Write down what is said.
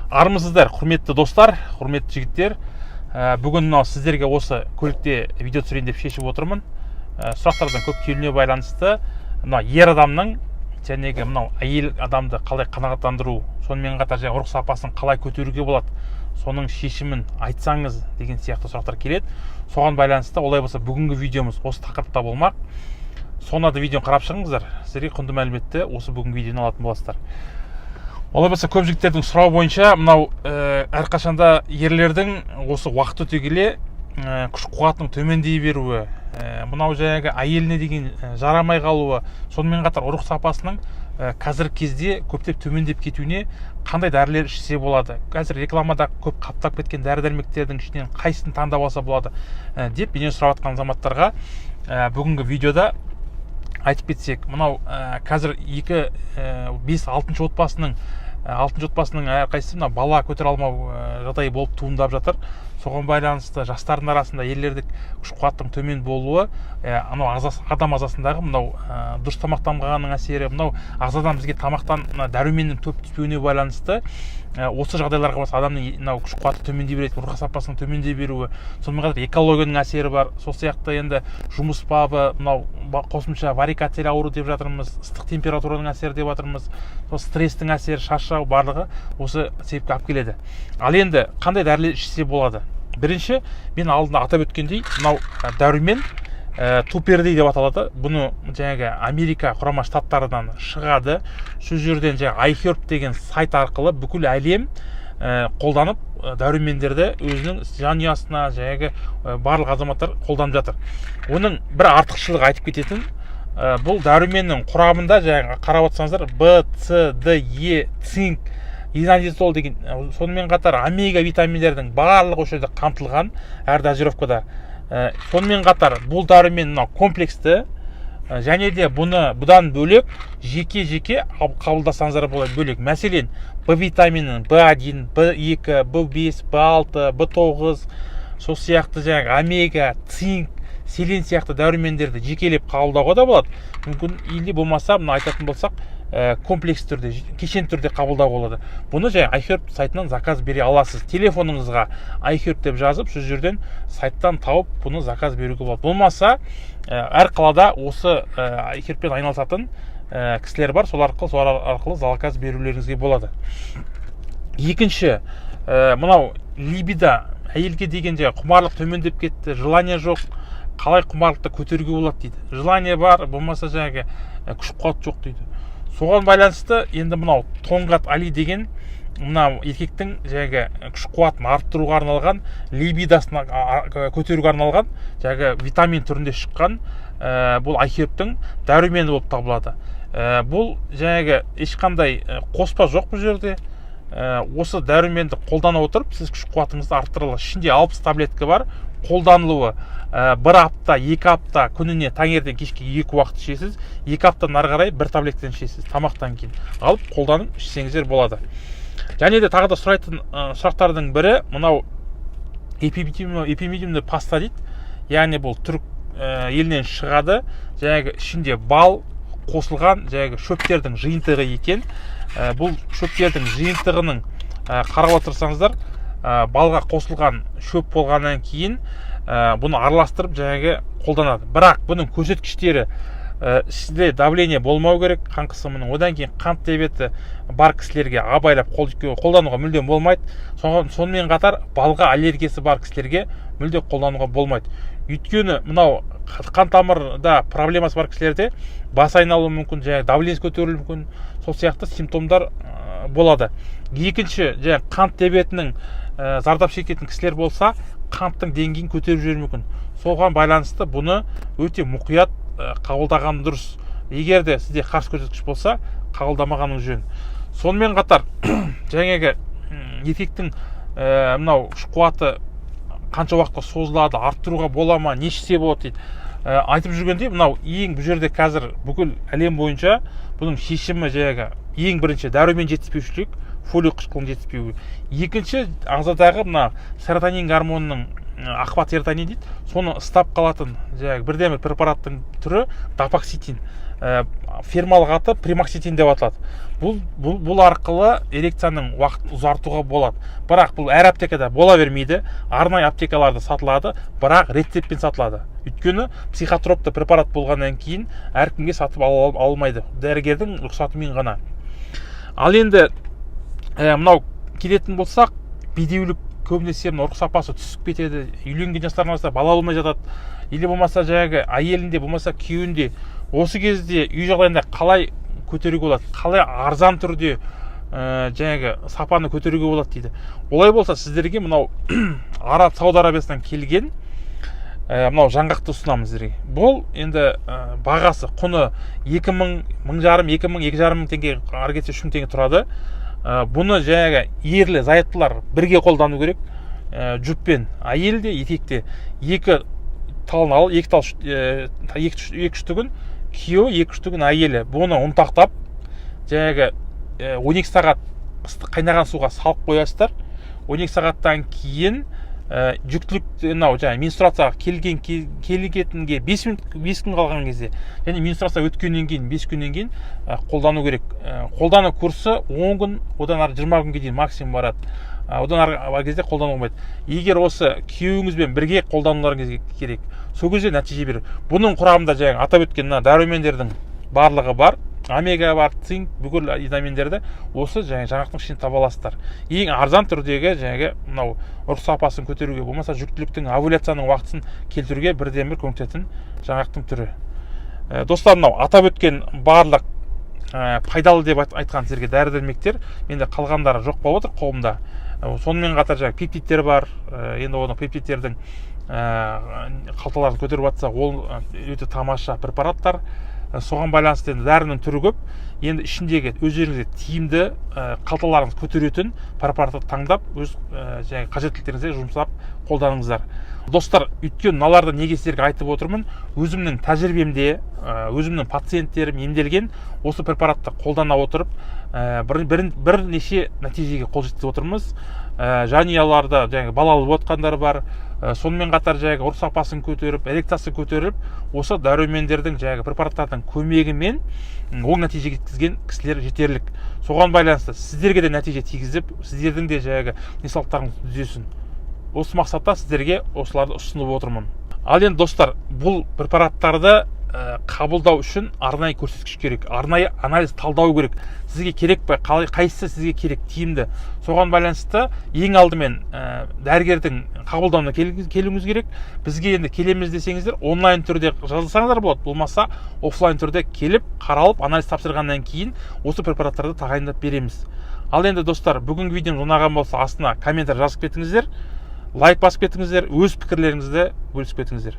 Армысыздар, құрметті достар, құрметті жігіттер. Бүгін мынау сіздерге осы көлікте видео түсірейін деп шешіп отырмын. Сұрақтардан көп келуіне байланысты мына ер адамның жәнегі мынау әйел адамды қалай қанағаттандыру, сонымен қатар ұрық сапасын қалай көтеруге болады, соның шешімін айтсаңыз деген сияқты сұрақтар келеді. Соған байланысты олай болса бүгінгі видеомыз осы тақырыпта болмақ. Соңына да видеоны қарап шығыңыздар. Сіздерге құнды мәліметті осы бүгінгі видеоны алатын боласыздар. Олай болса көп жігіттердің сұрауы бойынша мынау әрқашанда ерлердің осы уақыт өте келе күш қуатының төмендей беруі, мынау жаңағы әйеліне деген жарамай қалуы, сонымен қатар ұрық сапасының қазіргі кезде көптеп төмендеп кетуіне қандай дәрілер ішсе болады, қазір рекламада көп қаптап кеткен дәрі-дәрмектердің ішінен қайсысын таңдап алса болады деп менен сұрап жатқан азаматтарға бүгінгі видеода айтып кетсек, мынау қазір 5-6 отбасының әрқайсысы бала көтере алмау жағдайы болып туындап жатыр. Соған байланысты жастардың арасында ерлердік күш қуаттың төмен болуы, анау адам ағзасындағы мынау дұрыс тамақтанбағанның әсері, мынау ағзадан бізге тамақтан дәруменнің көп түспеуіне байланысты осы жағдайларға бас адамның мынау күш қуаты төмендей береді, ұрық сапасының төмендей беруі, сонымен қатар экологияның әсері бар. Сол сияқты енді жұмыс бабы, мынау қосымша варикоцель ауру деп жатырмыз, ыстық температураның әсері деп жатырмыз, стресстің әсері, шаршау барлығы осы себепке алып келеді. Ал енді қандай дәрілер ішсе болады? Бірінші, мен алдында атап өткендей, мынау дәрумен тупердей деп аталады. Бұны жаңағы Америка құрама штаттарынан шығады. Сол жерден жаңағы iHerb деген сайт арқылы бүкіл әлем қолданып дәрумендерді өзінің жанұясына жаңағы барлық азаматтар қолданып жатыр. Оның бір артықшылығы айтып кететін, бұл дәруменнің құрамында жаңағы қарап отырсаңыздар В, С, Д, Е, цинк, изоназол деген, сонымен қатар омега витаминдердің барлығы осы жерде қамтылған әр дозировкада. Сонымен қатар бұл дәрумен комплексті, және де бұдан бөлек жеке қабылдасаңыздар болады бөлек. Мәселен, В витаминінің В1, В2, В5, В6, В9, сол сияқты жаңағы омега, цинк, селен сияқты дәрумендерді жекелеп қабылдауға да болады. Мүмкін или болмаса, айтатын болсақ, комплекс түрде, кешен түрде қабылдау болады. Бұны жаңағы iHerb сайтынан заказ бере аласыз. Телефоныңызға iHerb деп жазып, сол жерден сайттан тауып, бұны заказ беруге болады. Болмаса, әр қалада осы iHerbпен айналысатын кісілер бар, сол арқылы заказ берулеріңізге болады. Екінші, мынау либидо, әйелге деген құмарлық төмендеп кетті, желание жоқ, қалай құмарлықты көтеруге болады дейді. Желание бар, болмаса жаңағы күш қуат жоқ дейді. Соған байланысты енді мынау Тонгат Али деген мынау еркектің жаңағы күш қуатын арттыруға арналған, либидосын көтеруге арналған жаңағы витамин түрінде шыққан бұл iHerbтің дәрумені болып табылады. Бұл жаңағы ешқандай қоспа жоқ бұл жерде. Осы дәруменді қолдана отырып, сіз күш қуатыңызды арттыра аласыз. Ішінде 60 таблетка бар. Қолданылуы 1 апта, 2 апта, күніне таңертең кешке 2 уақыт ішесіз, 2 аптадан ары қарай 1 таблеттен ішесіз, тамақтан кейін алып қолданып ішсеңіздер болады. Және де тағы да сұрайтын сұрақтардың бірі мынау эпимедиумды паста дейді. Яғни бұл түрік елінен шығады, жаңағы ішінде бал қосылған жаңағы шөптердің жиынтығы екен. Бұл шөптердің жиынтығының қарап отырсаңыздар, балға қосылған шөп болғаннан кейін бұны араластырып жаңағы қолданады. Бірақ бұның көрсеткіштері сізде давление болмау керек, қан қысымының, одан кейін қант диабеті бар кісілерге абайлап қолдануға мүлдем болмайды. Сонымен қатар балға аллергиясы бар кісілерге мүлде қолдануға болмайды. Өйткені мынау қан тамырда проблемасы бар кісілерде бас айналуы мүмкін, жаңағы давлениесі көтерілуі мүмкін, сол сияқты симптомдар болады. Екінші, жаңағы қант диабетінің зардап шекетін кісілер болса, қанттың деңгейін көтеріп жіберуі мүмкін. Соған байланысты бұны өте мұқият қабылдаған дұрыс. Егер де сізде қарсы көрсеткіш болса, қабылдамағаның жөн. Сонымен қатар, жаңағы еркектің мынау күш қуаты қанша уақытқа созылады, арттыруға бола ма, не ішсе болады дейді. Айтып жүргендей, мынау бұл жерде қазір бүкіл әлем бойынша бұның шешімі жаңағы ең бірінші дәрумен жетіспеушілік, фолий қышқылының жетіспеуі. Екінші, ағзадағы мына серотонин гормонының ақпат серотонин дейді, соны ұстап қалатын жаңағы бірден бір препараттың түрі дапоксетин. фирмалық аты примоксетин деп аталады. Бұл арқылы эрекцияның уақытын ұзартуға болады. Бірақ бұл әр аптекада бола бермейді. Арнайы аптекаларда сатылады, бірақ рецептпен сатылады. Өйткені психотропты препарат болғаннан кейін әркімге сатып алмайды. Дәрігердің рұқсатымен ғана. Ал енді мынау келетін болсақ, бедеулік көбінесе ұрық сапасы түсіп кетеді. Үйленген жастардың арасында бала болмай жатады. Или болмаса жаңағы әйелінде, болмаса күйеуінде. Осы кезде үй жағдайында қалай көтеруге болады, қалай арзан түрде жаңағы сапаны көтеруге болады дейді. Олай болса сіздерге мынау Сауд Арабиясынан келген мынау жаңғақты ұсынамыз сіздерге. Бұл енді бағасы, құны 2000, 1500, 2000 теңге, ары кетсе 3000 теңге тұрады. Бұны жаңағы ерлі зайыптылар бірге қолдану керек. Жұппен әйел де, еркек те. Екі талын алып, екі үштігін күйеуі, екі үштігін әйелі. Бұны ұнтақтап, жаңағы 12 сағат қайнаған суға салып қоясыздар. 12 сағаттан кейін жүктілік, менструацияға келгенге 5 күн қалған кезде, және менструация өткеннен кейін 5 күннен кейін қолдану керек. Қолдану курсы 10 күн, одан ары 20 күнге дейін максимум барады. Одан ары кезде қолдану болмайды. Егер осы күйеуіңізбен бірге қолдануларыңыз керек, сол кезде нәтиже береді. Бұның құрамында жаңағы атап өткен дәрумендердің барлығы бар. Омега бар, цинк, бүкіл витаминдерді осы жаңғақтың ішінен таба аласыздар. Ең арзан түрдегі жаңағы мынау ұрық сапасын көтеруге, болмаса жүктіліктің, овуляцияның уақытын келтіруге бірден бір көмектесетін жаңғақтың түрі. Достар, мынау атап өткен барлық пайдалы деп айтқан сіздерге дәрі-дәрмектер, енді қалғандары жоқ болып отыр қолымда. Сонымен қатар жаңағы пептидтер бар. Енді оның пептидтердің қалталарын көтеріп жатса, ол өте тамаша препараттар. Соған байланысты дәрінің түрі көп. Енді ішіндегі өздеріңізге тиімді қалталарыңыз көтеретін препаратты таңдап, өз қажеттіліктеріңізге жұмсап қолданыңыздар. Достар, өйткені мыналарды неге сіздерге айтып отырмын? Өзімнің тәжірибемде, өзімнің пациенттерім емделген осы препаратты қолдана отырып, бірнеше нәтижеге қол жеткізіп отырмыз. Жанұяларда балалы отқандар бар. Сонымен қатар ұрық сапасын көтеріп, эрекциясын көтеріп, осы дәрумендердің препараттардың көмегімен оң нәтиже жеткізген кісілер жетерлік. Соған байланысты сіздерге де нәтиже тигізіп, сіздердің де денсаулықтарыңыз түзесін. Осы мақсатта сіздерге осыларды ұсынып отырмын. Ал енді достар, бұл препараттарды қабылдау үшін арнайы көрсеткіш керек, арнайы анализ талдау керек. Сізге керек пе, қайсысы сізге керек, тиімді. Соған байланысты ең алдымен дәрігердің қабылдауына келуіңіз керек. Бізге енді келеміз десеңіздер, онлайн түрде жазылсаңыздар болады, болмаса офлайн түрде келіп, қаралып, анализ тапсырғаннан кейін осы препараттарды тағайындап береміз. Ал енді достар, бүгінгі видеом ұнаған болса, астына комментарий жазып кетіңіздер, лайк басып кетіңіздер, өз пікірлеріңізді бөлісіп кетіңіздер.